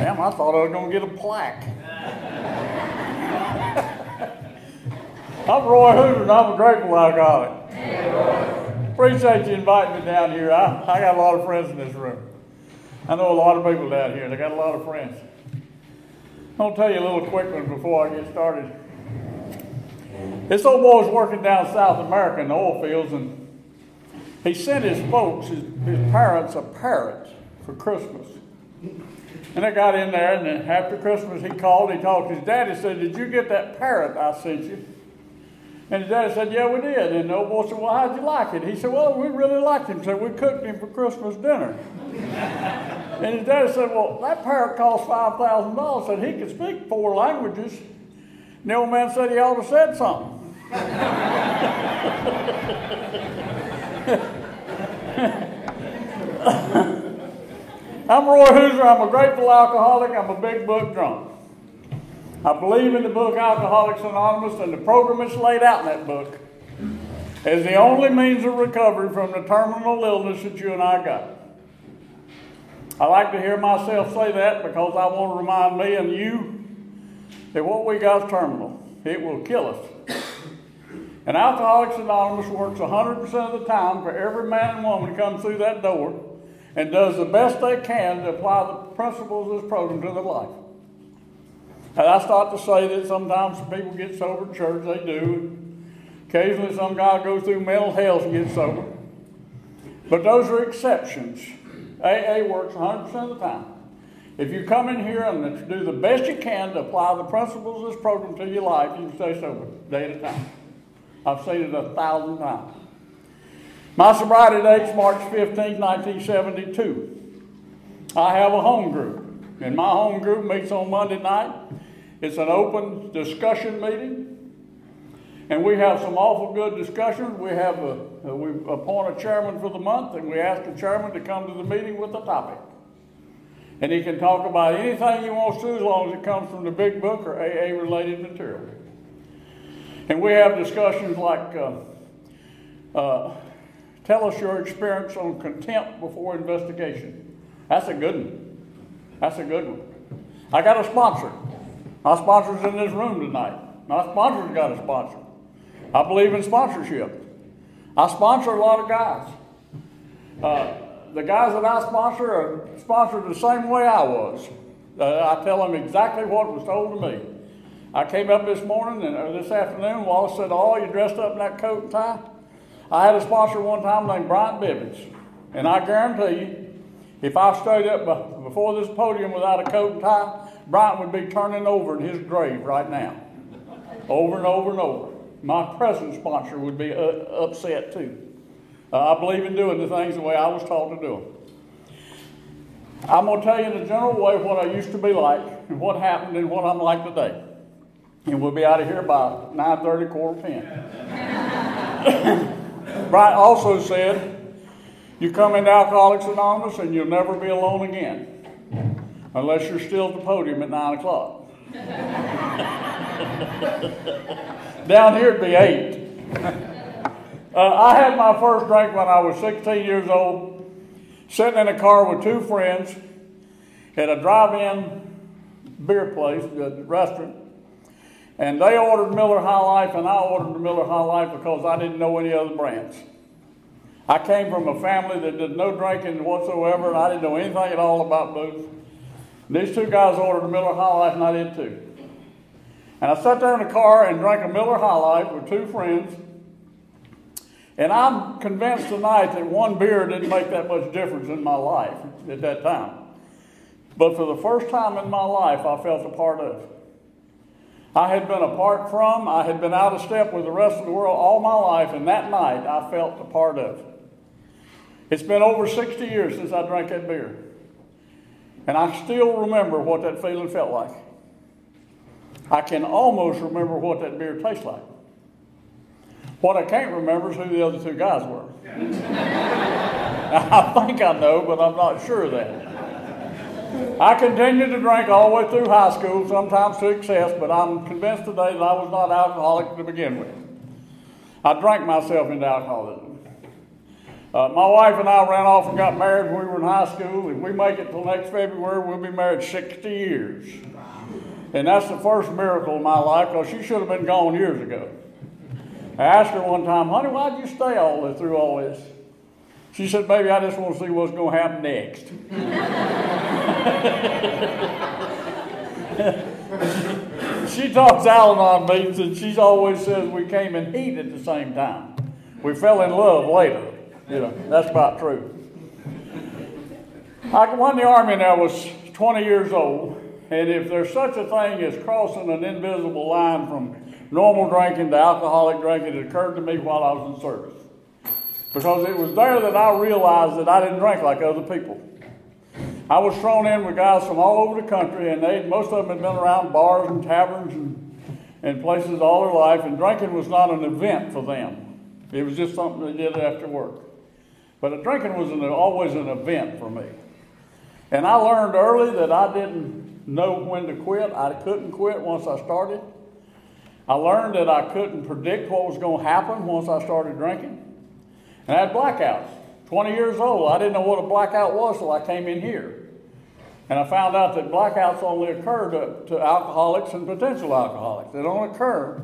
Damn, I thought I was going to get a plaque. I'm Roy Hooter, and I'm a grateful alcoholic. Appreciate you inviting me down here. I got a lot of friends in this room. I know a lot of people down here, and I got a lot of friends. I'm going to tell you a little quick one before I get started. This old boy was working down South America in the oil fields, and he sent his folks, his parents, a parrot for Christmas. And they got in there, and then after Christmas he called, he talked to his daddy, said, "Did you get that parrot I sent you?" And his daddy said, "Yeah, we did." And the old boy said, "Well, how'd you like it?" He said, "Well, we really liked him." He said, "We cooked him for Christmas dinner." And his daddy said, "Well, that parrot cost $5,000. Said he could speak 4 languages. And the old man said he ought to said something. I'm Roy Hooser. I'm a grateful alcoholic. I'm a big book drunk. I believe in the book Alcoholics Anonymous, and the program that's laid out in that book is the only means of recovery from the terminal illness that you and I got. I like to hear myself say that because I want to remind me and you that what we got is terminal. It will kill us. And Alcoholics Anonymous works 100% of the time for every man and woman who comes through that door and does the best they can to apply the principles of this program to their life. And I start to say that sometimes people get sober in church, they do. Occasionally some guy goes through mental hell to get sober. But those are exceptions. AA works 100% of the time. If you come in here and do the best you can to apply the principles of this program to your life, you can stay sober day at a time. I've seen it 1,000 times. My sobriety date is March 15, 1972. I have a home group, and my home group meets on Monday night. It's an open discussion meeting, and we have some awful good discussions. We appoint a chairman for the month, and we ask the chairman to come to the meeting with a topic. And he can talk about anything he wants to as long as it comes from the big book or AA-related material. And we have discussions like, tell us your experience on contempt before investigation. That's a good one. That's a good one. I got a sponsor. My sponsor's in this room tonight. My sponsor's got a sponsor. I believe in sponsorship. I sponsor a lot of guys. The guys that I sponsor are sponsored the same way I was. I tell them exactly what was told to me. I came up this morning or this afternoon, Wallace said, "Oh, you dressed up in that coat and tie?" I had a sponsor one time named Bryant Bibbins, and I guarantee you, if I stayed up before this podium without a coat and tie, Bryant would be turning over in his grave right now, over and over and over. My present sponsor would be upset too. I believe in doing the things the way I was taught to do them. I'm going to tell you in a general way what I used to be like and what happened and what I'm like today. And we'll be out of here by 9:30, 9:45. Bryant also said, "You come into Alcoholics Anonymous and you'll never be alone again, unless you're still at the podium at 9 o'clock. Down here it'd be 8. I had my first drink when I was 16 years old, sitting in a car with 2 friends at a drive-in beer place, a restaurant. And they ordered Miller High Life, and I ordered the Miller High Life because I didn't know any other brands. I came from a family that did no drinking whatsoever, and I didn't know anything at all about booze. And these 2 guys ordered a Miller High Life, and I did too. And I sat there in the car and drank a Miller High Life with 2 friends. And I'm convinced tonight that one beer didn't make that much difference in my life at that time. But for the first time in my life, I felt a part of. I had been apart from, I had been out of step with the rest of the world all my life, and that night I felt a part of. It's been over 60 years since I drank that beer. And I still remember what that feeling felt like. I can almost remember what that beer tastes like. What I can't remember is who the other 2 guys were. I think I know, but I'm not sure of that. I continued to drink all the way through high school, sometimes to excess, but I'm convinced today that I was not alcoholic to begin with. I drank myself into alcoholism. My wife and I ran off and got married when we were in high school. If we make it till next February, we'll be married 60 years. And that's the first miracle in my life, because she should have been gone years ago. I asked her one time, honey, why'd you stay through all this? She said, baby, I just want to see what's going to happen next. She talks Al-Anon meetings, and she always says we came in heat at the same time. We fell in love later. You know, that's about true. I won the Army and I was 20 years old, and if there's such a thing as crossing an invisible line from normal drinking to alcoholic drinking, it occurred to me while I was in service. Because it was there that I realized that I didn't drink like other people. I was thrown in with guys from all over the country, and most of them had been around bars and taverns and places all their life, and drinking was not an event for them. It was just something they did after work. But drinking was always an event for me. And I learned early that I didn't know when to quit. I couldn't quit once I started. I learned that I couldn't predict what was going to happen once I started drinking. And I had blackouts. 20 years old, I didn't know what a blackout was till I came in here. And I found out that blackouts only occur to alcoholics and potential alcoholics. They don't occur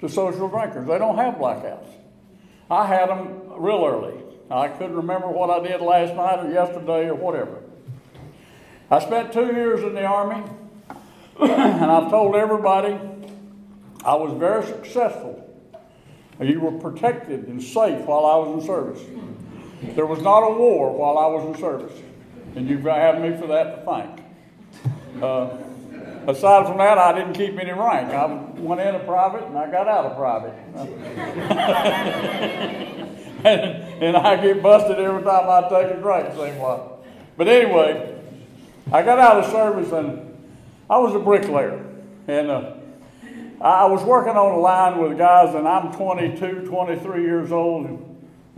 to social drinkers. They don't have blackouts. I had them real early. I couldn't remember what I did last night or yesterday or whatever. I spent 2 years in the Army, and I've told everybody I was very successful. You were protected and safe while I was in service. There was not a war while I was in service, and you have me for that to thank. Aside from that, I didn't keep any rank. I went in a private, and I got out of private. and I get busted every time I take a drink, seems like. But anyway, I got out of service, and I was a bricklayer. And I was working on a line with guys, and I'm 22, 23 years old, and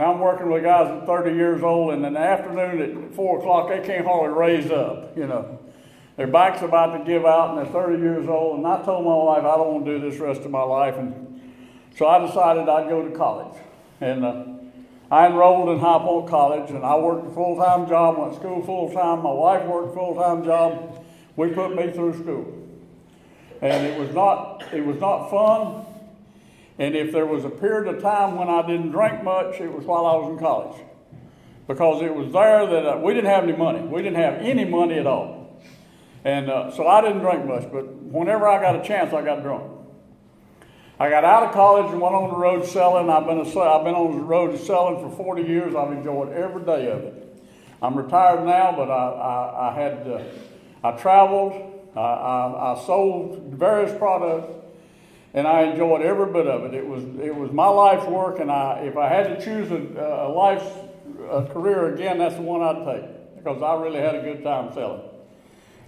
I'm working with guys at 30 years old, and in the afternoon at 4 o'clock, they can't hardly raise up, you know. Their back's about to give out, and they're 30 years old, and I told my wife, I don't want to do this rest of my life, and so I decided I'd go to college. And I enrolled in High Point College, and I worked a full-time job, went to school full-time. My wife worked a full-time job. We put me through school. And it was not fun. And if there was a period of time when I didn't drink much, it was while I was in college. Because it was there that we didn't have any money. We didn't have any money at all. And so I didn't drink much, but whenever I got a chance, I got drunk. I got out of college and went on the road selling. I've been on the road selling for 40 years. I've enjoyed every day of it. I'm retired now, but I traveled. I sold various products, and I enjoyed every bit of it. It was my life's work, and if I had to choose a career again, that's the one I'd take, because I really had a good time selling.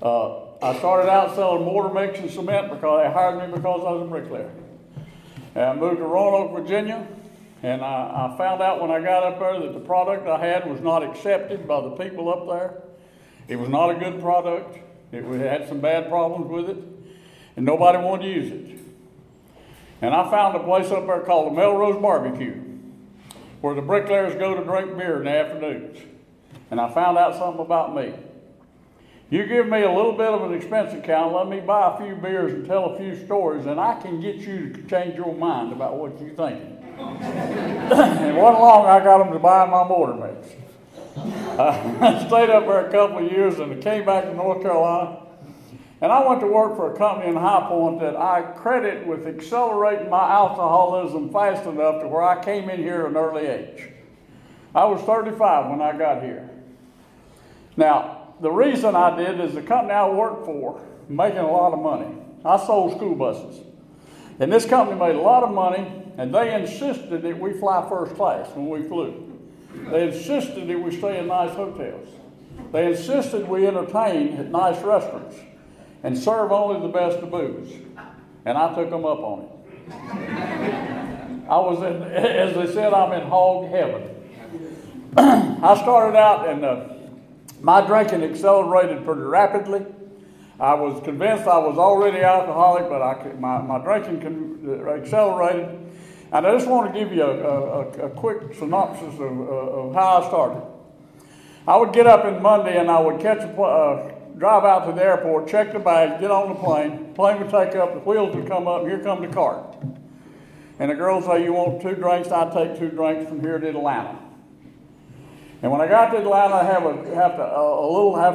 I started out selling mortar mix and cement because they hired me because I was a bricklayer. And I moved to Roanoke, Virginia, and I found out when I got up there that the product I had was not accepted by the people up there. It was not a good product. It had some bad problems with it, and nobody wanted to use it. And I found a place up there called the Melrose Barbecue, where the bricklayers go to drink beer in the afternoons. And I found out something about me. You give me a little bit of an expense account, let me buy a few beers and tell a few stories, and I can get you to change your mind about what you're thinking. And one long, I got them to buy my mortar mix. I stayed up there a couple of years and I came back to North Carolina, and I went to work for a company in High Point that I credit with accelerating my alcoholism fast enough to where I came in here at an early age. I was 35 when I got here. Now, the reason I did is the company I worked for, making a lot of money. I sold school buses. And this company made a lot of money, and they insisted that we fly first class when we flew. They insisted that we stay in nice hotels. They insisted we entertain at nice restaurants and serve only the best of booze. And I took them up on it. I was in, as they said, I'm in hog heaven. I started out and my drinking accelerated pretty rapidly. I was convinced I was already alcoholic, but my drinking accelerated. And I just want to give you a quick synopsis of how I started. I would get up on Monday and I would drive out to the airport, check the bags, get on the plane. The plane would take up, the wheels would come up, and here come the cart. And the girl would say, you want 2 drinks? I'd take 2 drinks from here to Atlanta. And when I got to Atlanta, I have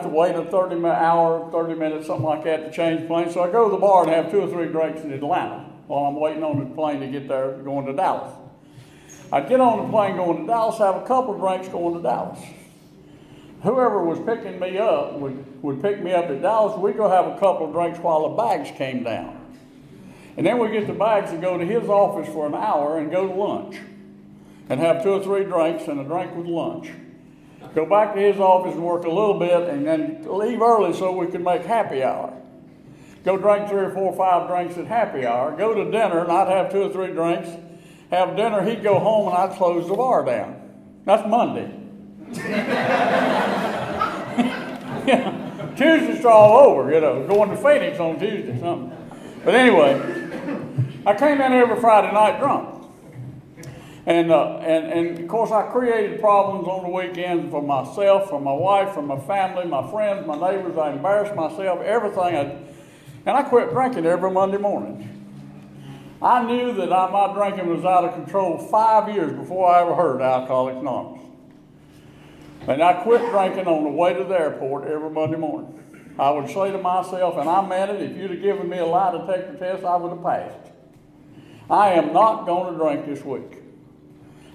to wait a 30 minutes, something like that, to change planes. So I go to the bar and have 2 or 3 drinks in Atlanta while I'm waiting on the plane to get there, going to Dallas. I'd get on the plane going to Dallas, have a couple of drinks going to Dallas. Whoever was picking me up would pick me up at Dallas. We'd go have a couple of drinks while the bags came down. And then we'd get the bags and go to his office for an hour and go to lunch. And have 2 or 3 drinks and a drink with lunch. Go back to his office and work a little bit and then leave early so we could make happy hour. Go drink 3 or 4 or 5 drinks at happy hour. Go to dinner and I'd have 2 or 3 drinks. Have dinner, he'd go home and I'd close the bar down. That's Monday. Tuesday's all over, going to Phoenix on Tuesday, something. But anyway, I came in every Friday night drunk. And of course, I created problems on the weekends for myself, for my wife, for my family, my friends, my neighbors. I embarrassed myself, everything. And I quit drinking every Monday morning. I knew that my drinking was out of control 5 years before I ever heard of Alcoholics Anonymous. And I quit drinking on the way to the airport every Monday morning. I would say to myself, and I meant it, if you'd have given me a lie detector test, I would have passed. I am not going to drink this week.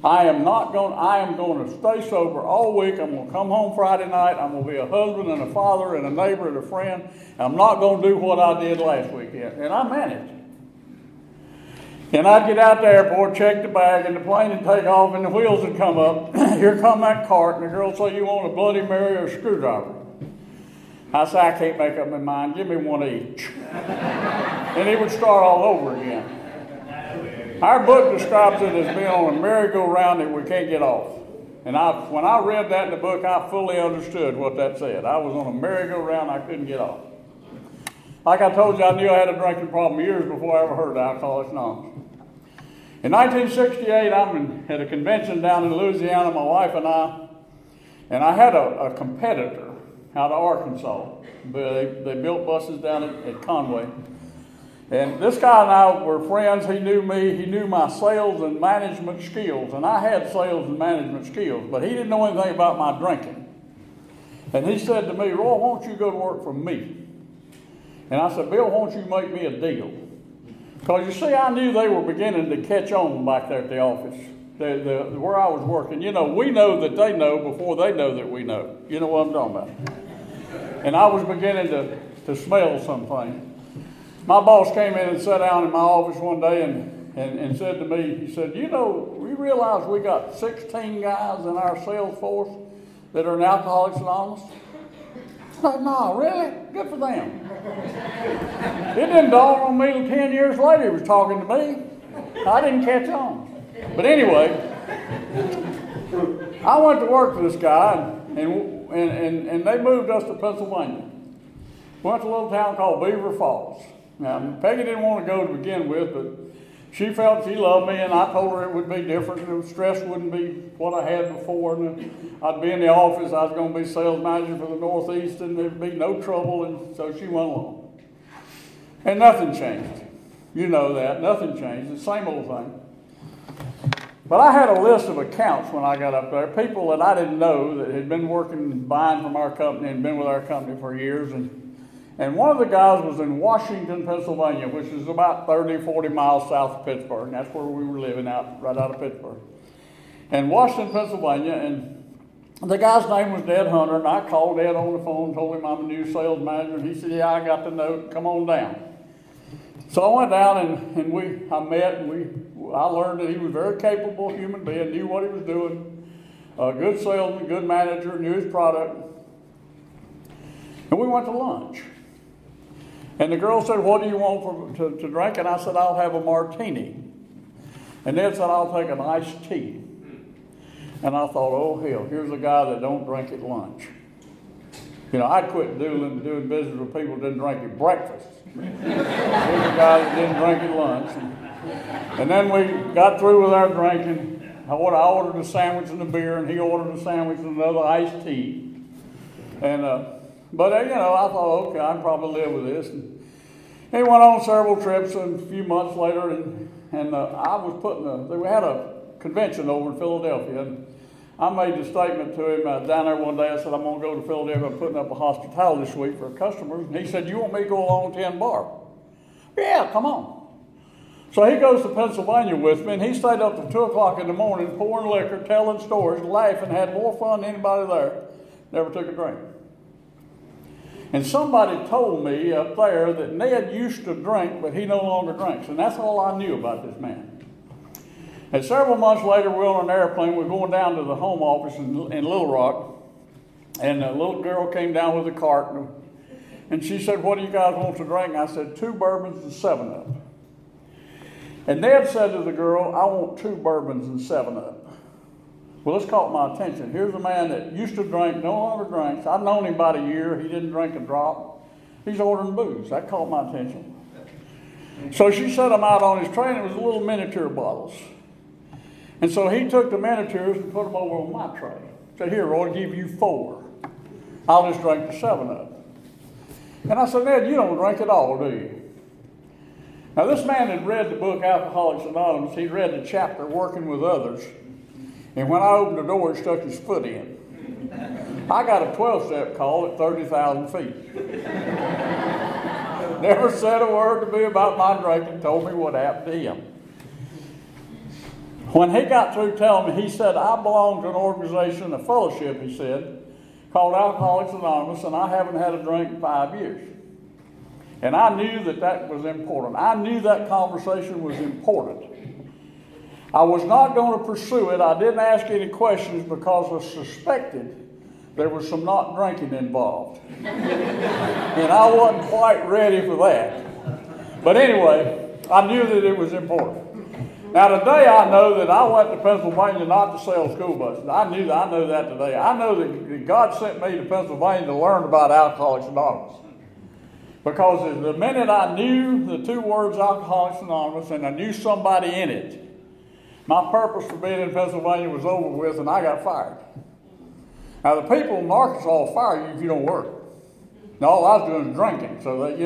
I am going to stay sober all week. I'm going to come home Friday night. I'm going to be a husband and a father and a neighbor and a friend. I'm not going to do what I did last weekend. And I meant it. And I'd get out the airport, check the bag, and the plane would take off, and the wheels would come up. Here come that cart, and the girl would say, you want a Bloody Mary or a screwdriver? I say, I can't make up my mind. Give me one each. And it would start all over again. Our book describes it as being on a merry-go-round that we can't get off. And when I read that in the book, I fully understood what that said. I was on a merry-go-round I couldn't get off. Like I told you, I knew I had a drinking problem years before I ever heard of Alcoholics Anonymous. In 1968, I'm at a convention down in Louisiana, my wife and I had a competitor out of Arkansas. They built buses down at Conway. And this guy and I were friends. He knew me. He knew my sales and management skills. And I had sales and management skills, but he didn't know anything about my drinking. And he said to me, Roy, why don't you go to work for me? And I said, Bill, why don't you make me a deal? Because you see, I knew they were beginning to catch on back there at the office, where I was working. We know that they know before they know that we know. You know what I'm talking about. And I was beginning to smell something. My boss came in and sat down in my office one day and said to me, he said, we realize we got 16 guys in our sales force that are in Alcoholics Anonymous? I said, no, really? Good for them. It didn't dawn on me till 10 years later he was talking to me. I didn't catch on. But anyway, I went to work for this guy, and they moved us to Pennsylvania. We went to a little town called Beaver Falls. Now, Peggy didn't want to go to begin with, but she felt she loved me, and I told her it would be different. The stress wouldn't be what I had before. And I'd be in the office. I was going to be sales manager for the Northeast, and there'd be no trouble. And so she went along. And nothing changed. You know that. Nothing changed. The same old thing. But I had a list of accounts when I got up there, people that I didn't know that had been working, buying from our company and been with our company for years. And one of the guys was in Washington, Pennsylvania, which is about 30, 40 miles south of Pittsburgh. And that's where we were living, right out of Pittsburgh. And Washington, Pennsylvania, and the guy's name was Ned Hunter. And I called Ned on the phone, told him I'm a new sales manager. And he said, yeah, I got the note. Come on down. So I went down and I met, and I learned that he was a very capable human being, knew what he was doing, a good salesman, good manager, knew his product. And we went to lunch. And the girl said, what do you want to drink? And I said, I'll have a martini. And Ned said, I'll take an iced tea. And I thought, oh, hell, here's a guy that don't drink at lunch. I'd quit doing business with people that didn't drink at breakfast. We were the guy that didn't drink at lunch. And then we got through with our drinking. I ordered a sandwich and a beer, and he ordered a sandwich and another iced tea. And but I thought, okay, I can probably live with this. And he went on several trips, and a few months later, and I was we had a convention over in Philadelphia, and I made the statement to him down there one day. I said, I'm going to go to Philadelphia. I'm putting up a hospitality suite for customers. And he said, you want me to go along to 10 bar? Yeah, come on. So he goes to Pennsylvania with me, and he stayed up till 2 o'clock in the morning pouring liquor, telling stories, laughing, had more fun than anybody there. Never took a drink. And somebody told me up there that Ned used to drink, but he no longer drinks. And that's all I knew about this man. And several months later, we were on an airplane. We were going down to the home office in Little Rock. And a little girl came down with a cart. And she said, what do you guys want to drink? And I said, 2 bourbons and 7-Up. And Ned said to the girl, I want 2 bourbons and 7-Up. Well, this caught my attention. Here's a man that used to drink, no longer drinks. I've known him about a year. He didn't drink a drop. He's ordering booze. That caught my attention. So she set him out on his tray, and it was little miniature bottles. And so he took the miniatures and put them over on my tray. Said, here, Roy, I'll give you 4. I'll just drink the 7-Up. And I said, Ned, you don't drink at all, do you? Now, this man had read the book Alcoholics Anonymous. He'd read the chapter Working with Others. And when I opened the door, he stuck his foot in. I got a 12-step call at 30,000 feet. Never said a word to me about my drinking, told me what happened to him. When he got through telling me, he said, I belong to an organization, a fellowship, he said, called Alcoholics Anonymous, and I haven't had a drink in 5 years. And I knew that was important. I knew that conversation was important. I was not going to pursue it. I didn't ask any questions because I suspected there was some not drinking involved. And I wasn't quite ready for that. But anyway, I knew that it was important. Now today I know that I went to Pennsylvania not to sell school buses. I know that today. I know that God sent me to Pennsylvania to learn about Alcoholics Anonymous. Because the minute I knew the 2 words Alcoholics Anonymous and I knew somebody in it, my purpose for being in Pennsylvania was over with, and I got fired. Now, the people in Arkansas will fire you if you don't work. Now, all I was doing was drinking, so that,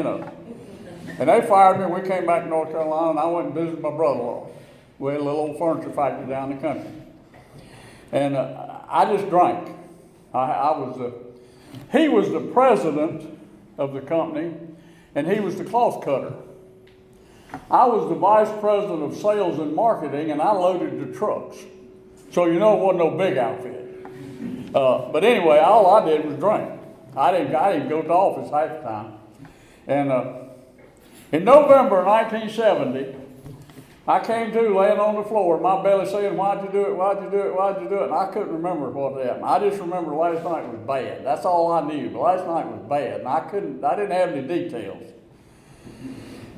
And they fired me, and we came back to North Carolina, and I went and visited my brother-in-law. We had a little old furniture factory down the country. And I just drank. He was the president of the company, and he was the cloth cutter. I was the vice president of sales and marketing, and I loaded the trucks. So it wasn't no big outfit. But anyway, all I did was drink. I didn't go to the office half the time. And in November of 1970, I came to laying on the floor, my belly saying, why'd you do it, why'd you do it, why'd you do it? And I couldn't remember what happened. I just remember last night was bad. That's all I knew. But last night was bad, and I didn't have any details.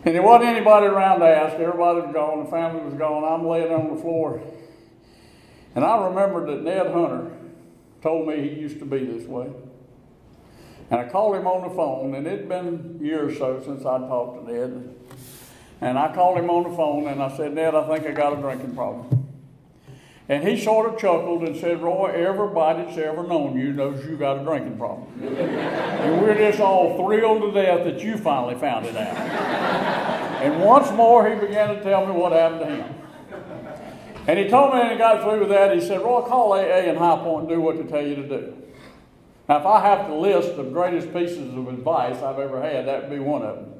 And there wasn't anybody around to ask. Everybody was gone. The family was gone. I'm laying on the floor. And I remembered that Ned Hunter told me he used to be this way. And I called him on the phone, and it'd been a year or so since I'd talked to Ned. And I called him on the phone, and I said, Ned, I think I got a drinking problem. And he sort of chuckled and said, Roy, everybody that's ever known you knows you got a drinking problem. And we're just all thrilled to death that you finally found it out. And once more, he began to tell me what happened to him. And he told me, and he got through with that, he said, Roy, call AA in High Point and do what they tell you to do. Now, if I have to list the greatest pieces of advice I've ever had, that would be one of them.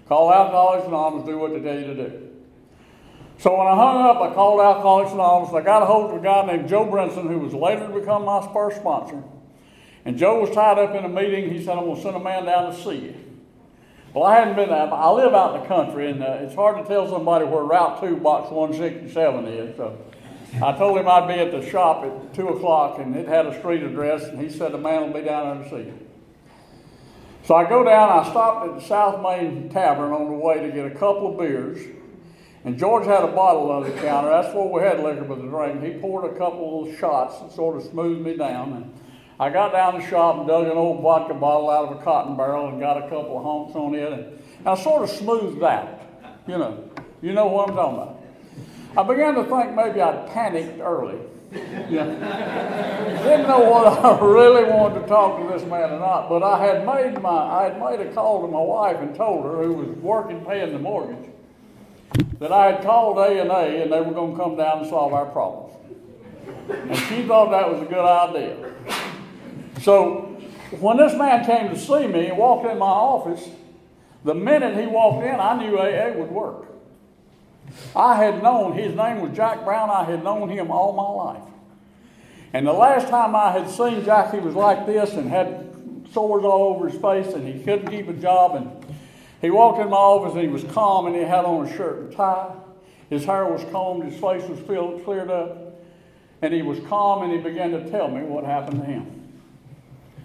Call Alcoholics Anonymous, do what they tell you to do. So when I hung up, I called Alcoholics Anonymous. I got a hold of a guy named Joe Brinson, who was later to become my first sponsor. And Joe was tied up in a meeting. He said, I'm going to send a man down to see you. Well, I hadn't been there. I live out in the country, and it's hard to tell somebody where Route 2, Box 167 is. So I told him I'd be at the shop at 2 o'clock, and it had a street address, and he said the man will be down there to see you. So I go down. I stopped at the South Main Tavern on the way to get a couple of beers. And George had a bottle on the counter. That's where we had liquor with the drink. He poured a couple of shots and sort of smoothed me down. And I got down the shop and dug an old vodka bottle out of a cotton barrel and got a couple of honks on it, and I sort of smoothed out. You know what I'm talking about. I began to think maybe I'd panicked early. Didn't know whether I really wanted to talk to this man or not, but I had made a call to my wife and told her, who was working paying the mortgage, that I had called A&A and they were going to come down and solve our problems. And she thought that was a good idea. So when this man came to see me and walked in my office, the minute he walked in, I knew AA would work. I had known, his name was Jack Brown, I had known him all my life. And the last time I had seen Jack, he was like this and had sores all over his face and he couldn't keep a job. And he walked in my office and he was calm and he had on a shirt and tie. His hair was combed, his face was cleared up. And he was calm and he began to tell me what happened to him.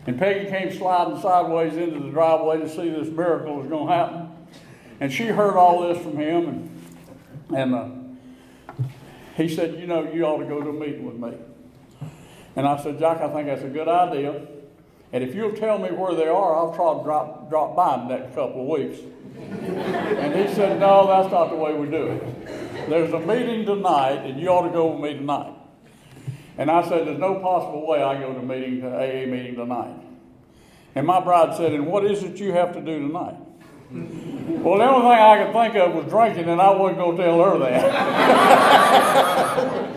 And Peggy came sliding sideways into the driveway to see this miracle was going to happen. And she heard all this from him. And he said, you ought to go to a meeting with me. And I said, Jack, I think that's a good idea. And if you'll tell me where they are, I'll try to drop by in the next couple of weeks. And he said, no, that's not the way we do it. There's a meeting tonight, and you ought to go with me tonight. And I said, there's no possible way I go to AA meeting tonight. And my bride said, and what is it you have to do tonight? Well, the only thing I could think of was drinking, and I wasn't going to tell her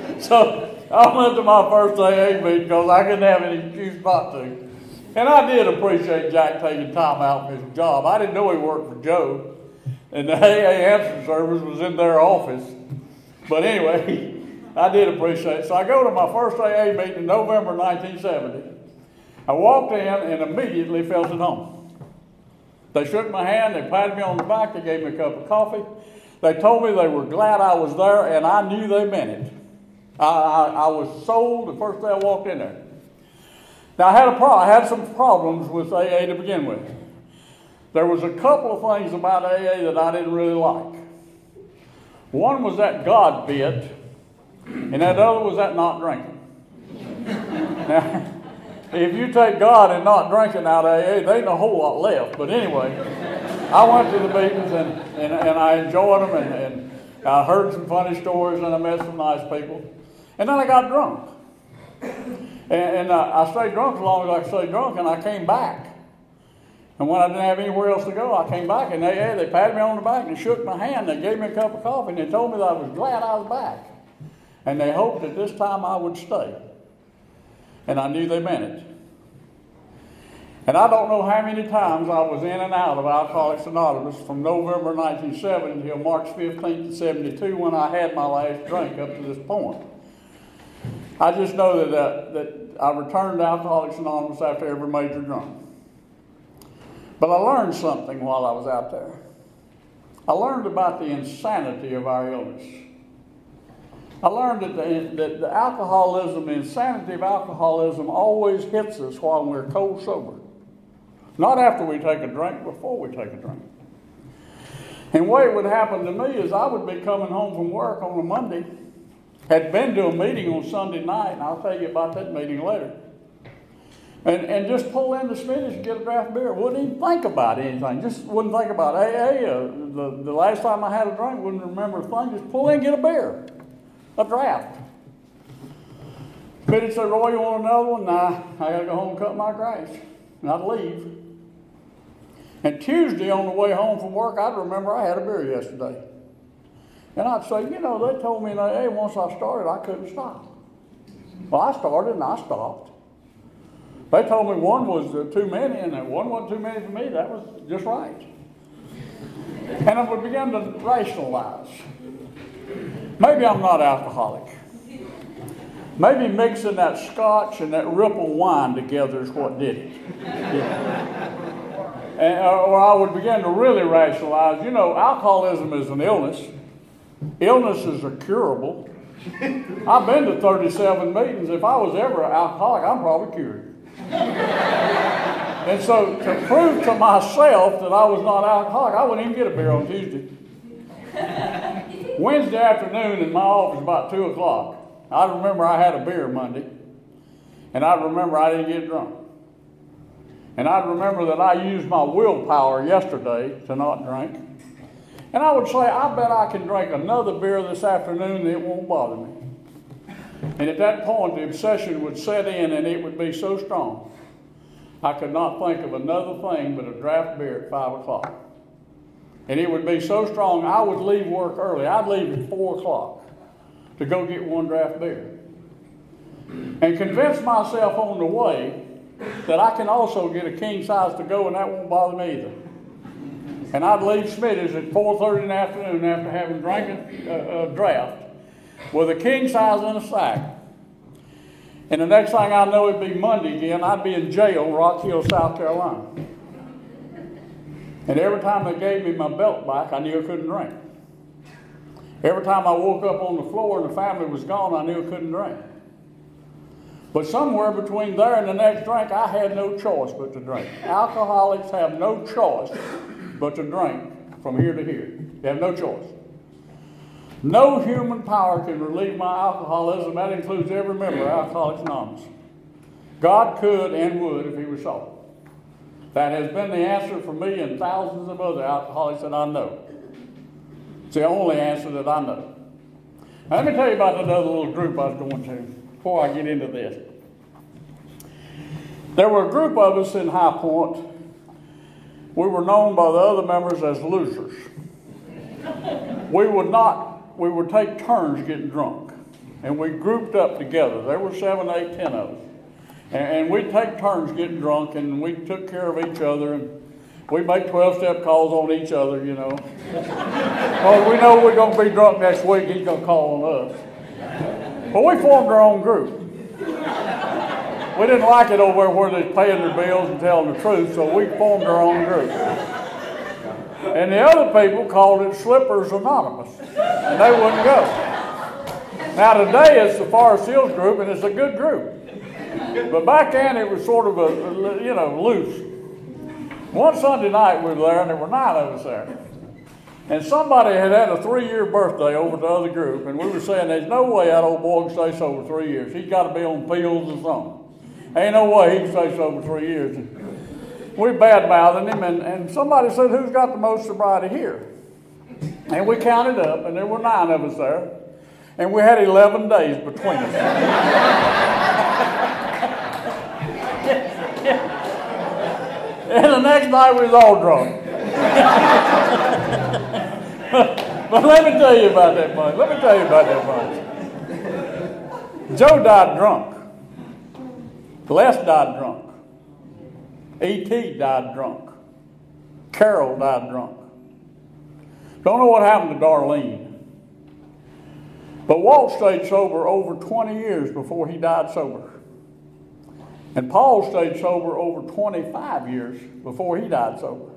that. So I went to my first AA meeting because I couldn't have any excuse not to. And I did appreciate Jack taking time out from his job. I didn't know he worked for Joe, and the AA answering service was in their office. But anyway, I did appreciate it. So I go to my first AA meeting in November 1970. I walked in and immediately felt at home. They shook my hand, they patted me on the back, they gave me a cup of coffee. They told me they were glad I was there, and I knew they meant it. I was sold the first day I walked in there. Now I had some problems with AA to begin with. There was a couple of things about AA that I didn't really like. One was that God bit, and that other was that not drinking. Now, if you take God and not drinking out of AA, there ain't a whole lot left. But anyway, I went to the meetings and I enjoyed them and I heard some funny stories and I met some nice people. And then I got drunk. And I stayed drunk as long as I could stay drunk, and I came back. And when I didn't have anywhere else to go, I came back, and they patted me on the back and they shook my hand. They gave me a cup of coffee and they told me that I was glad I was back. And they hoped that this time I would stay. And I knew they meant it. And I don't know how many times I was in and out of Alcoholics Anonymous from November 1970 until March 15th of 72 when I had my last drink up to this point. I just know that I returned to Alcoholics Anonymous after every major drunk. But I learned something while I was out there. I learned about the insanity of our illness. I learned that the alcoholism, the insanity of alcoholism always hits us while we're cold sober. Not after we take a drink, before we take a drink. And the way it would happen to me is I would be coming home from work on a Monday, had been to a meeting on Sunday night, and I'll tell you about that meeting later. And just pull in the Smitty's and get a draft beer. Wouldn't even think about anything. Just wouldn't think about AA. The last time I had a drink, wouldn't remember a thing. Just pull in and get a beer. A draft. Smitty said, Roy, you want another one? Nah, I got to go home and cut my grass. And I'd leave. And Tuesday on the way home from work, I'd remember I had a beer yesterday. And I'd say, they told me in AA once I started, I couldn't stop. Well, I started and I stopped. They told me one was too many, and that one wasn't too many for me. That was just right. And I would begin to rationalize. Maybe I'm not alcoholic. Maybe mixing that scotch and that Ripple wine together is what did it. Or I would begin to really rationalize, alcoholism is an illness. Illnesses are curable. I've been to 37 meetings. If I was ever an alcoholic, I'm probably cured. And so to prove to myself that I was not alcoholic, I wouldn't even get a beer on Tuesday. Wednesday afternoon in my office about 2 o'clock, I remember I had a beer Monday. And I'd remember I didn't get drunk. And I'd remember that I used my willpower yesterday to not drink. And I would say, I bet I can drink another beer this afternoon and it won't bother me. And at that point, the obsession would set in and it would be so strong, I could not think of another thing but a draft beer at 5 o'clock. And it would be so strong, I would leave work early. I'd leave at 4 o'clock to go get one draft beer. And convince myself on the way that I can also get a king size to go and that won't bother me either. And I'd leave Smitty's at 4:30 in the afternoon after having drank a draft with a king size in a sack. And the next thing I know, it'd be Monday again. I'd be in jail, Rock Hill, South Carolina. And every time they gave me my belt back, I knew I couldn't drink. Every time I woke up on the floor and the family was gone, I knew I couldn't drink. But somewhere between there and the next drink, I had no choice but to drink. Alcoholics have no choice but to drink from here to here. They have no choice. No human power can relieve my alcoholism. That includes every member of Alcoholics Anonymous. God could and would if he was sought. That has been the answer for me and thousands of other alcoholics that I know. It's the only answer that I know. Now, let me tell you about another little group I was going to before I get into this. There were a group of us in High Point. We were known by the other members as losers. We would take turns getting drunk. And we grouped up together. There were 7, 8, 10 of us. And we'd take turns getting drunk, and we took care of each other. And we'd make 12-step calls on each other, you know. Well, we know we're going to be drunk next week. He's going to call on us. But we formed our own group. We didn't like it over where they're paying their bills and telling the truth, so we formed our own group. And the other people called it Slippers Anonymous, and they wouldn't go. Now today it's the Forest Hills group, and it's a good group. But back then it was sort of loose. One Sunday night we were there, and there were 9 of us there. And somebody had a 3-year birthday over the other group, and we were saying, there's no way that old boy can stay sober 3 years. He's got to be on pills or something. Ain't no way he can stay sober 3 years. And we bad-mouthing him, and somebody said, who's got the most sobriety here? And we counted up, and there were 9 of us there. And we had 11 days between us. And the next night we was all drunk. But let me tell you about that bunch. Joe died drunk. Les died drunk. E.T. died drunk. Carol died drunk. Don't know what happened to Darlene. But Walt stayed sober over 20 years before he died sober. And Paul stayed sober over 25 years before he died sober.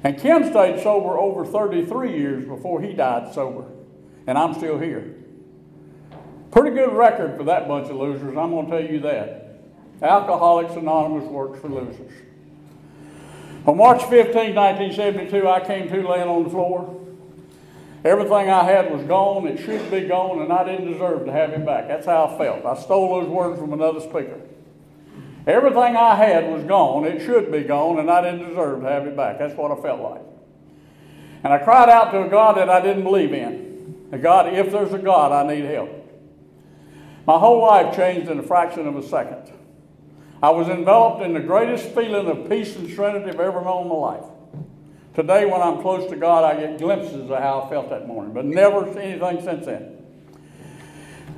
And Ken stayed sober over 33 years before he died sober. And I'm still here. Pretty good record for that bunch of losers, I'm going to tell you that. Alcoholics Anonymous works for losers. On March 15, 1972, I came to laying on the floor. Everything I had was gone, it should be gone, and I didn't deserve to have it back. That's how I felt. I stole those words from another speaker. Everything I had was gone, it should be gone, and I didn't deserve to have it back. That's what I felt like. And I cried out to a God that I didn't believe in. A God, if there's a God, I need help. My whole life changed in a fraction of a second. I was enveloped in the greatest feeling of peace and serenity I've ever known in my life. Today, when I'm close to God, I get glimpses of how I felt that morning, but never anything since then.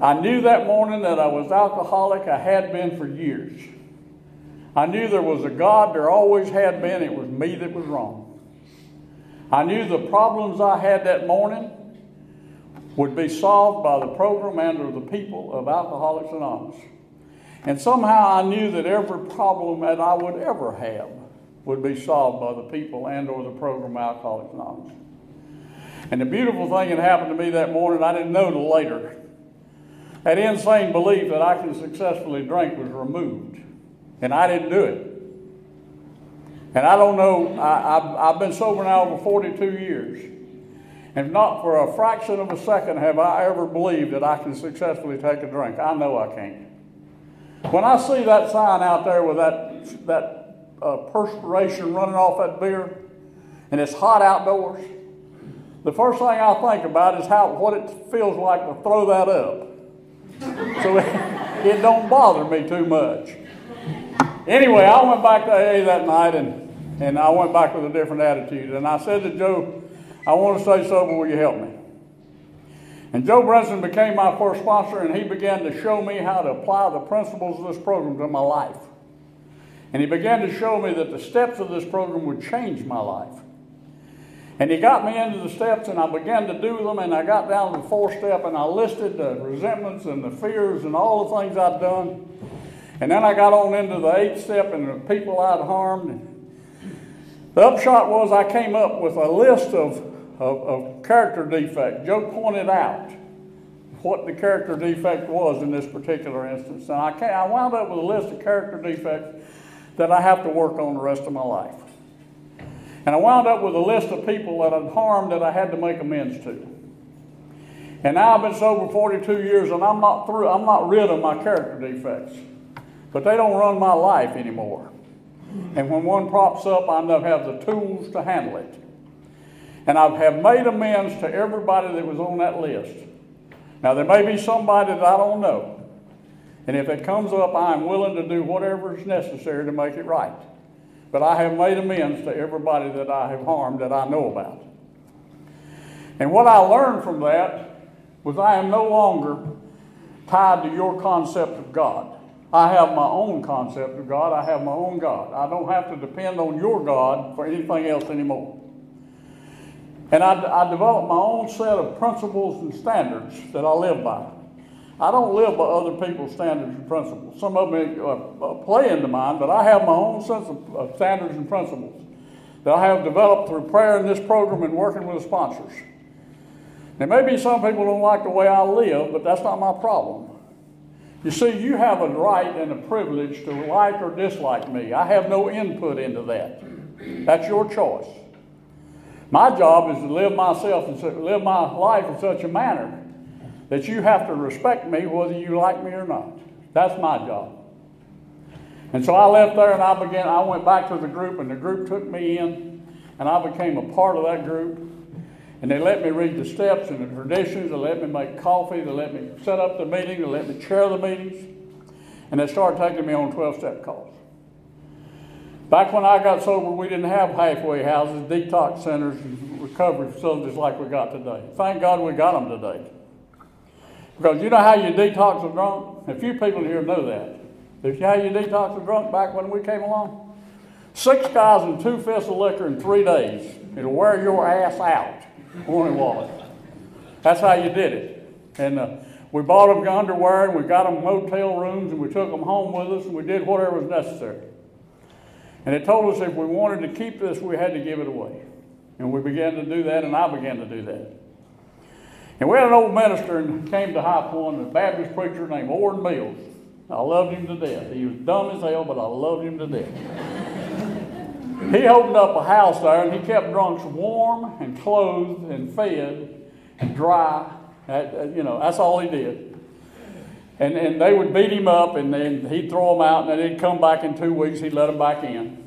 I knew that morning that I was alcoholic. I had been for years. I knew there was a God. There always had been. It was me that was wrong. I knew the problems I had that morning would be solved by the program and or the people of Alcoholics Anonymous. And somehow I knew that every problem that I would ever have would be solved by the people and or the program Alcoholics Anonymous. And the beautiful thing that happened to me that morning, I didn't know till later. That insane belief that I can successfully drink was removed. And I didn't do it. And I don't know, I've been sober now over 42 years. And not for a fraction of a second have I ever believed that I can successfully take a drink. I know I can't. When I see that sign out there with that perspiration running off that beer, and it's hot outdoors, the first thing I think about is what it feels like to throw that up. So it don't bother me too much. Anyway, I went back to AA that night, and I went back with a different attitude. And I said to Joe, I want to stay sober, will you help me? And Joe Brinson became my first sponsor, and he began to show me how to apply the principles of this program to my life. And he began to show me that the steps of this program would change my life. And he got me into the steps, and I began to do them, and I got down to the 4th step, and I listed the resentments and the fears and all the things I'd done. And then I got on into the 8th step and the people I'd harmed. And the upshot was I came up with a list of character defects. Joe pointed out what the character defect was in this particular instance. And I wound up with a list of character defects that I have to work on the rest of my life. And I wound up with a list of people that I'd harmed that I had to make amends to. And now I've been sober 42 years, and I'm not rid of my character defects. But they don't run my life anymore. And when one pops up, I now have the tools to handle it. And I have made amends to everybody that was on that list. Now, there may be somebody that I don't know. And if it comes up, I am willing to do whatever is necessary to make it right. But I have made amends to everybody that I have harmed that I know about. And what I learned from that was I am no longer tied to your concept of God. I have my own concept of God. I have my own God. I don't have to depend on your God for anything else anymore. And I developed my own set of principles and standards that I live by. I don't live by other people's standards and principles. Some of them play into mine, but I have my own sense of standards and principles that I have developed through prayer in this program and working with the sponsors. There may be some people who don't like the way I live, but that's not my problem. You see, you have a right and a privilege to like or dislike me. I have no input into that. That's your choice. My job is to live my life in such a manner that you have to respect me whether you like me or not. That's my job. And so I left there and I went back to the group, and the group took me in, and I became a part of that group. And they let me read the steps and the traditions. They let me make coffee. They let me set up the meeting. They let me chair the meetings. And they started taking me on 12-step calls. Back when I got sober, we didn't have halfway houses, detox centers, and recovery facilities like we got today. Thank God we got them today. Because you know how you detox a drunk? A few people here know that. You know how you detox a drunk back when we came along? 6 guys and 2 fists of liquor in 3 days. It'll wear your ass out. Morning wallet. That's how you did it. And we bought them underwear, and we got them motel rooms, and we took them home with us, and we did whatever was necessary. And it told us if we wanted to keep this, we had to give it away. And we began to do that, and I began to do that. And we had an old minister and came to High Point, a Baptist preacher named Orrin Mills. I loved him to death. He was dumb as hell, but I loved him to death. He opened up a house there, and he kept drunks warm and clothed and fed and dry. That's all he did. And they would beat him up, and then he'd throw them out, and then he'd come back in 2 weeks. He'd let them back in.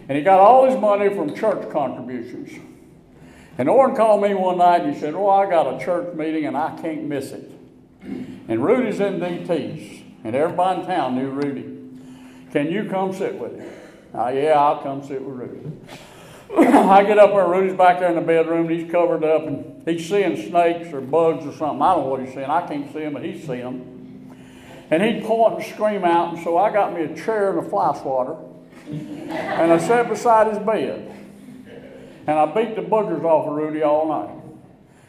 And he got all his money from church contributions. And Orrin called me one night, and he said, I got a church meeting, and I can't miss it. And Rudy's in DT's, and everybody in town knew Rudy. Can you come sit with him? Yeah, I'll come sit with Rudy. I get up there, Rudy's back there in the bedroom, and he's covered up, and he's seeing snakes or bugs or something. I don't know what he's seeing. I can't see them, but he's seeing them. And he'd point and scream out, and so I got me a chair and a fly swatter, and I sat beside his bed. And I beat the boogers off of Rudy all night.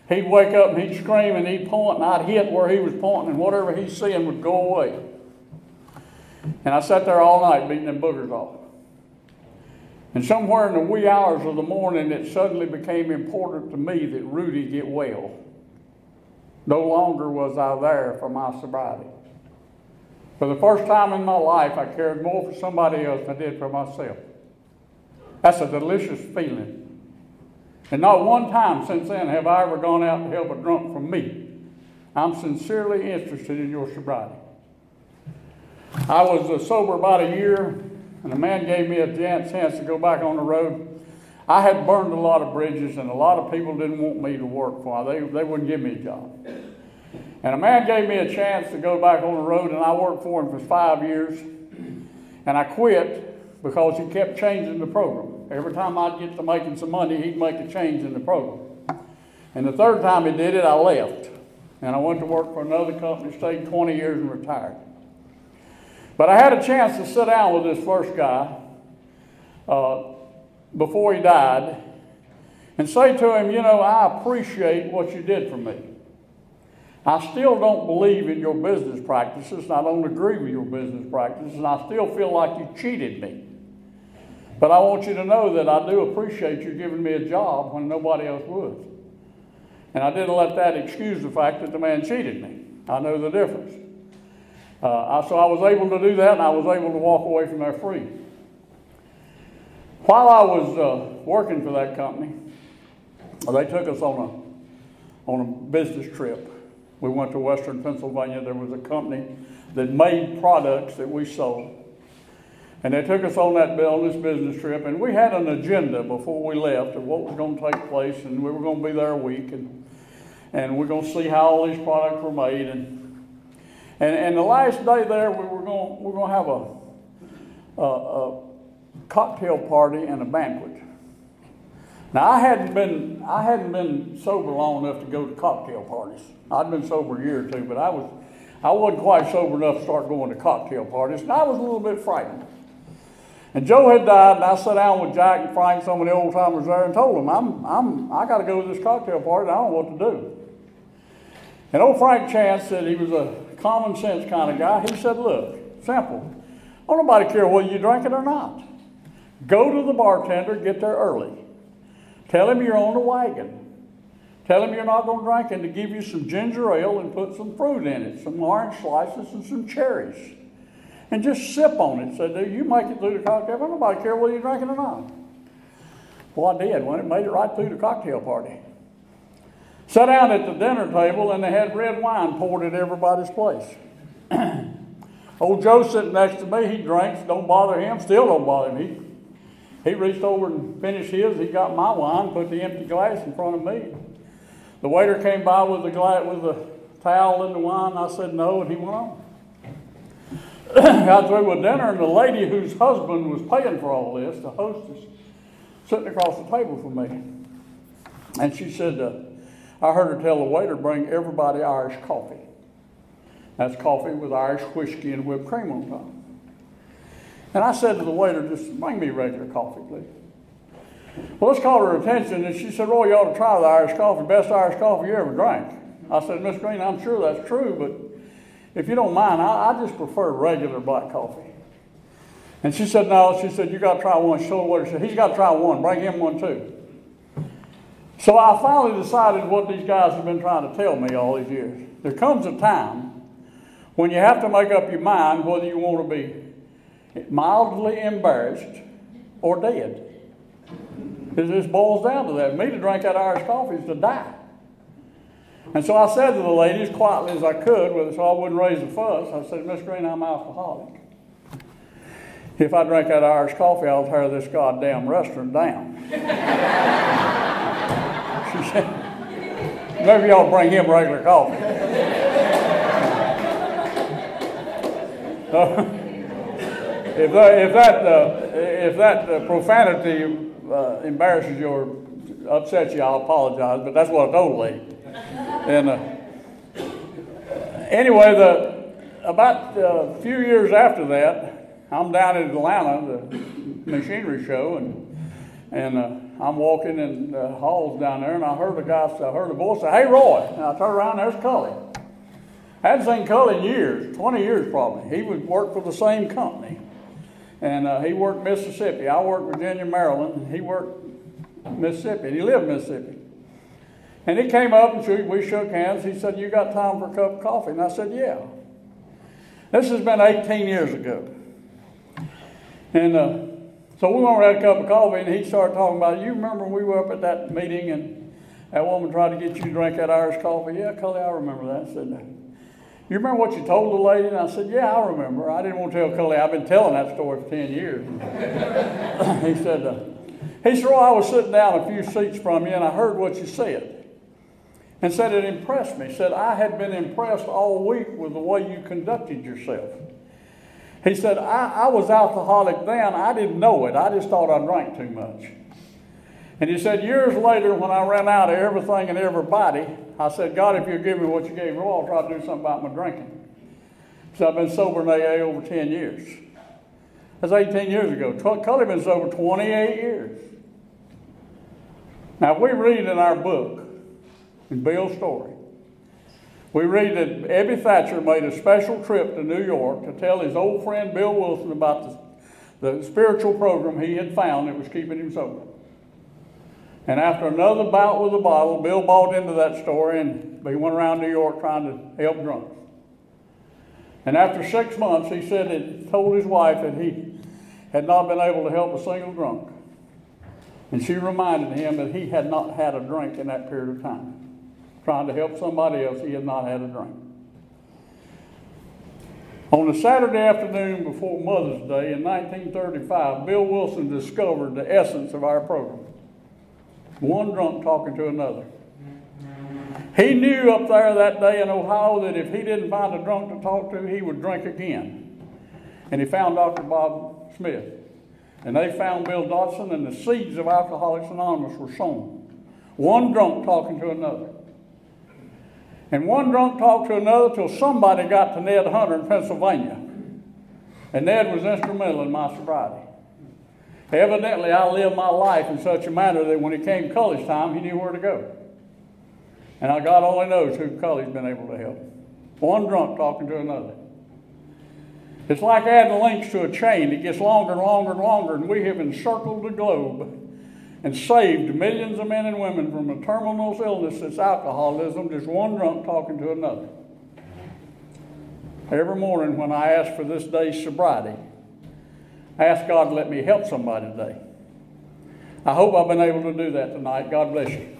He'd wake up, and he'd scream, and he'd point, and I'd hit where he was pointing, and whatever he's seeing would go away. And I sat there all night beating them boogers off. And somewhere in the wee hours of the morning, it suddenly became important to me that Rudy get well. No longer was I there for my sobriety. For the first time in my life, I cared more for somebody else than I did for myself. That's a delicious feeling. And not one time since then have I ever gone out to help a drunk from me. I'm sincerely interested in your sobriety. I was sober about a year, and a man gave me a chance to go back on the road. I had burned a lot of bridges, and a lot of people didn't want me to work for them. They wouldn't give me a job. And a man gave me a chance to go back on the road, and I worked for him for 5 years. And I quit because he kept changing the program. Every time I'd get to making some money, he'd make a change in the program. And the third time he did it, I left. And I went to work for another company, stayed 20 years and retired. But I had a chance to sit down with this first guy before he died and say to him, you know, I appreciate what you did for me. I still don't believe in your business practices, and I don't agree with your business practices, and I still feel like you cheated me. But I want you to know that I do appreciate you giving me a job when nobody else would. And I didn't let that excuse the fact that the man cheated me. I know the difference. So I was able to do that, and I was able to walk away from there free. While I was working for that company, they took us on a business trip. We went to Western Pennsylvania. There was a company that made products that we sold. And they took us on this business trip, and we had an agenda before we left of what was going to take place, and we were going to be there a week, and we're going to see how all these products were made. And the last day there, we're going to have a cocktail party and a banquet. Now I hadn't been sober long enough to go to cocktail parties. I'd been sober a year or two, but I wasn't quite sober enough to start going to cocktail parties, and I was a little bit frightened. And Joe had died, and I sat down with Jack and Frank, some of the old timers there, and told them, I got to go to this cocktail party, and I don't know what to do. And old Frank Chance said, he was a common sense kind of guy. He said, look, simple. Don't nobody care whether you drink it or not. Go to the bartender, get there early. Tell him you're on the wagon. Tell him you're not going to drink, and to give you some ginger ale and put some fruit in it, some orange slices and some cherries. And just sip on it. So you make it through the cocktail. Don't nobody care whether you're drinking or not. Well, I did. When it made it right through the cocktail party. Sat down at the dinner table, and they had red wine poured at everybody's place. Old Joe sitting next to me, he drinks, don't bother him, still don't bother him. He reached over and finished his. He got my wine, put the empty glass in front of me. The waiter came by with a towel in the wine. I said no, and he went on. Got through with dinner, and the lady whose husband was paying for all this, the hostess, sitting across the table from me. And she said, I heard her tell the waiter, bring everybody Irish coffee. That's coffee with Irish whiskey and whipped cream on top. And I said to the waiter, just bring me regular coffee, please. Well, this caught her attention, and she said, Roy, you ought to try the Irish coffee, best Irish coffee you ever drank. I said, Miss Green, I'm sure that's true, but if you don't mind, I just prefer regular black coffee. And she said, no. She said, you got to try one. She told the waiter, she said, he's got to try one. Bring him one too. So I finally decided what these guys have been trying to tell me all these years. There comes a time when you have to make up your mind whether you want to be mildly embarrassed or dead. It just boils down to that. Me to drink that Irish coffee is to die. And so I said to the lady as quietly as I could, so I wouldn't raise a fuss, I said, Miss Green, I'm alcoholic. If I drink that Irish coffee, I'll tear this goddamn restaurant down. She said, maybe y'all bring him regular coffee. If that profanity embarrasses you or upsets you, I'll apologize, but that's what I told the lady. And anyway, about a few years after that, I'm down in Atlanta, the machinery show, and I'm walking in the halls down there, and I heard a voice say, hey, Roy. And I turned around, there's Cully. I hadn't seen Cully in years, 20 years probably. He would work for the same company. And he worked Mississippi. I worked Virginia, Maryland, and he worked Mississippi. And he lived in Mississippi. And he came up and we shook hands. He said, you got time for a cup of coffee? And I said, yeah. This has been 18 years ago. And so we went over and had a cup of coffee, and he started talking about it. You remember when we were up at that meeting and that woman tried to get you to drink that Irish coffee? Yeah, Cully, I remember that. I said, you remember what you told the lady? And I said, yeah, I remember. I didn't want to tell Cully. I've been telling that story for 10 years. He said, Roy, I was sitting down a few seats from you, and I heard what you said. And said it impressed me. Said, I had been impressed all week with the way you conducted yourself. He said, I was alcoholic then. I didn't know it. I just thought I drank too much. And he said, years later, when I ran out of everything and everybody, I said, God, if you'll give me what you gave me, I'll try to do something about my drinking. So I've been sober in AA over 10 years. That's 18 years ago. Cully been sober 28 years. Now, if we read in our book, in Bill's story, we read that Ebby Thatcher made a special trip to New York to tell his old friend Bill Wilson about the spiritual program he had found that was keeping him sober. And after another bout with the bottle, Bill bought into that story, and he went around New York trying to help drunks. And after 6 months, he said he told his wife that he had not been able to help a single drunk. And she reminded him that he had not had a drink in that period of time. Trying to help somebody else, he had not had a drink. On a Saturday afternoon before Mother's Day in 1935, Bill Wilson discovered the essence of our program. One drunk talking to another. He knew up there that day in Ohio that if he didn't find a drunk to talk to, he would drink again. And he found Dr. Bob Smith. And they found Bill Dodson, and the seeds of Alcoholics Anonymous were sown. One drunk talking to another. And one drunk talked to another till somebody got to Ned Hunter in Pennsylvania. And Ned was instrumental in my sobriety. Evidently, I lived my life in such a manner that when it came Cully's time, he knew where to go. And God only knows who Cully's been able to help. One drunk talking to another. It's like adding links to a chain. It gets longer and longer and longer, and we have encircled the globe and saved millions of men and women from a terminal illness that's alcoholism, just one drunk talking to another. Every morning when I ask for this day's sobriety, I ask God to let me help somebody today. I hope I've been able to do that tonight. God bless you.